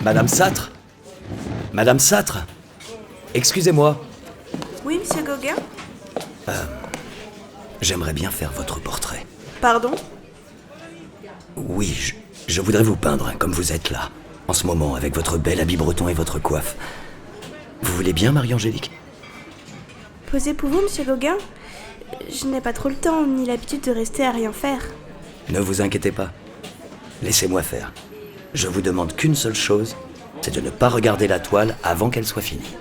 Madame Sâtre ? Madame Sâtre ? Excusez-moi. Oui, monsieur Gauguin ? J'aimerais bien faire votre portrait. Pardon ? Oui, je voudrais vous peindre comme vous êtes là, en ce moment, avec votre bel habit breton et votre coiffe. Vous voulez bien, Marie-Angélique ? Posez pour vous, monsieur Gauguin ? Je n'ai pas trop le temps, ni l'habitude de rester à rien faire. Ne vous inquiétez pas. Laissez-moi faire. Je vous demande qu'une seule chose, c'est de ne pas regarder la toile avant qu'elle soit finie.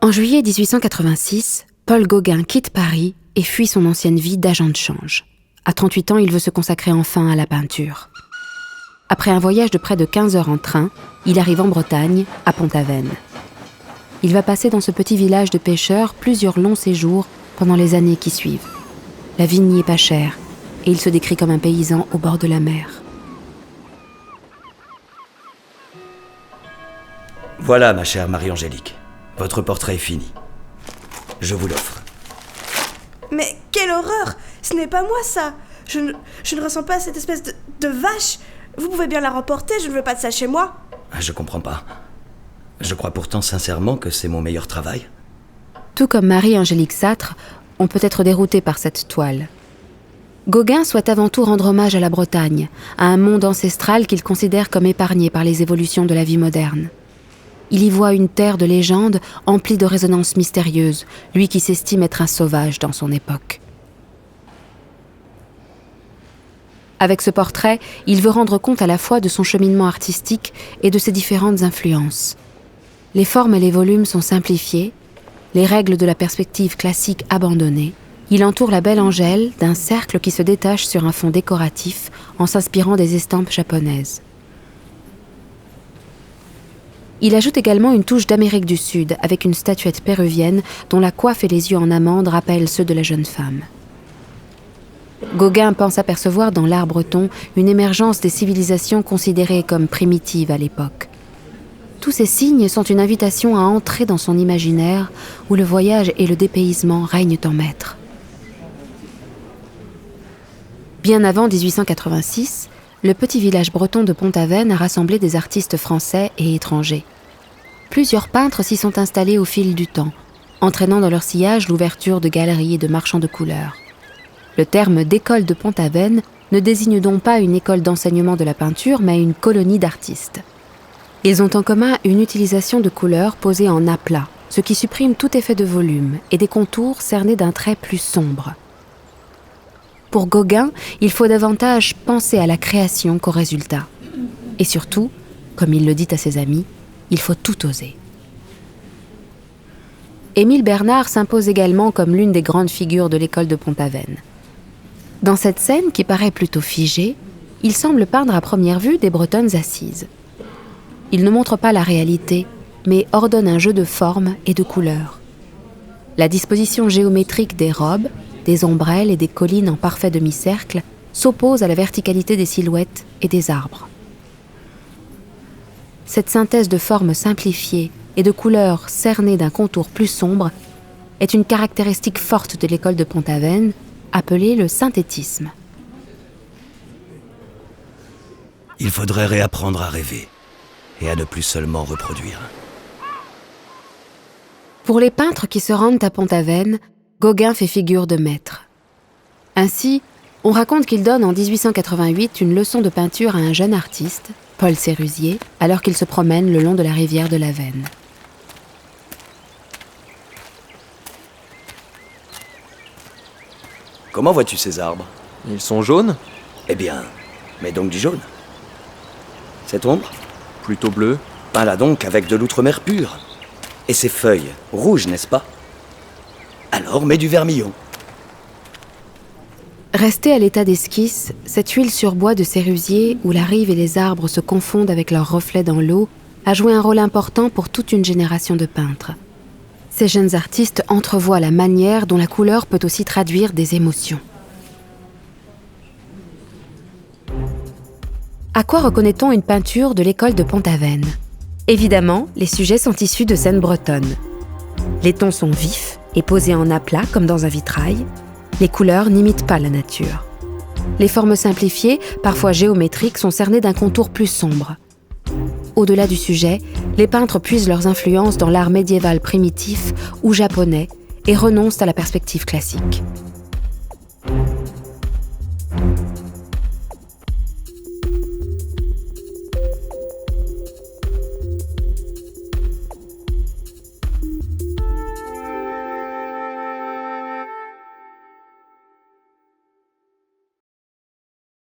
En juillet 1886, Paul Gauguin quitte Paris et fuit son ancienne vie d'agent de change. À 38 ans, il veut se consacrer enfin à la peinture. Après un voyage de près de 15 heures en train, il arrive en Bretagne, à Pont-Aven. Il va passer dans ce petit village de pêcheurs plusieurs longs séjours pendant les années qui suivent. La vie n'y est pas chère et il se décrit comme un paysan au bord de la mer. Voilà, ma chère Marie-Angélique. Votre portrait est fini. Je vous l'offre. Mais quelle horreur ! Ce n'est pas moi, ça ! Je ne ressens pas cette espèce de vache. Vous pouvez bien la remporter, je ne veux pas de ça chez moi. Je comprends pas. Je crois pourtant sincèrement que c'est mon meilleur travail. Tout comme Marie-Angélique Sâtre, on peut être dérouté par cette toile. Gauguin souhaite avant tout rendre hommage à la Bretagne, à un monde ancestral qu'il considère comme épargné par les évolutions de la vie moderne. Il y voit une terre de légende emplie de résonances mystérieuses, lui qui s'estime être un sauvage dans son époque. Avec ce portrait, il veut rendre compte à la fois de son cheminement artistique et de ses différentes influences. Les formes et les volumes sont simplifiés, les règles de la perspective classique abandonnées. Il entoure la belle Angèle d'un cercle qui se détache sur un fond décoratif en s'inspirant des estampes japonaises. Il ajoute également une touche d'Amérique du Sud avec une statuette péruvienne dont la coiffe et les yeux en amande rappellent ceux de la jeune femme. Gauguin pense apercevoir dans l'art breton une émergence des civilisations considérées comme primitives à l'époque. Tous ces signes sont une invitation à entrer dans son imaginaire où le voyage et le dépaysement règnent en maître. Bien avant 1886, le petit village breton de Pont-Aven a rassemblé des artistes français et étrangers. Plusieurs peintres s'y sont installés au fil du temps, entraînant dans leur sillage l'ouverture de galeries et de marchands de couleurs. Le terme d'école de Pont-Aven ne désigne donc pas une école d'enseignement de la peinture, mais une colonie d'artistes. Ils ont en commun une utilisation de couleurs posées en aplat, ce qui supprime tout effet de volume et des contours cernés d'un trait plus sombre. Pour Gauguin, il faut davantage penser à la création qu'au résultat. Et surtout, comme il le dit à ses amis, il faut tout oser. Émile Bernard s'impose également comme l'une des grandes figures de l'école de Pont-Aven. Dans cette scène qui paraît plutôt figée, il semble peindre à première vue des Bretonnes assises. Il ne montre pas la réalité, mais ordonne un jeu de formes et de couleurs. La disposition géométrique des robes, des ombrelles et des collines en parfait demi-cercle s'oppose à la verticalité des silhouettes et des arbres. Cette synthèse de formes simplifiées et de couleurs cernées d'un contour plus sombre est une caractéristique forte de l'école de Pont-Aven, appelée le synthétisme. Il faudrait réapprendre à rêver et à ne plus seulement reproduire. Pour les peintres qui se rendent à Pont-Aven, Gauguin fait figure de maître. Ainsi, on raconte qu'il donne en 1888 une leçon de peinture à un jeune artiste, Paul Sérusier, alors qu'il se promène le long de la rivière de la Veine. Comment vois-tu ces arbres ? Ils sont jaunes ? Eh bien, mets donc du jaune. Cette ombre ? Plutôt bleus. Peins-la donc avec de l'outremer pur. Et ces feuilles, rouges, n'est-ce pas ? Alors mets du vermillon. Restée à l'état d'esquisse, cette huile sur bois de Sérusier, où la rive et les arbres se confondent avec leurs reflets dans l'eau, a joué un rôle important pour toute une génération de peintres. Ces jeunes artistes entrevoient la manière dont la couleur peut aussi traduire des émotions. À quoi reconnaît-on une peinture de l'école de Pont-Aven ? Évidemment, les sujets sont issus de scènes bretonnes. Les tons sont vifs et posés en aplat comme dans un vitrail. Les couleurs n'imitent pas la nature. Les formes simplifiées, parfois géométriques, sont cernées d'un contour plus sombre. Au-delà du sujet, les peintres puisent leurs influences dans l'art médiéval primitif ou japonais et renoncent à la perspective classique.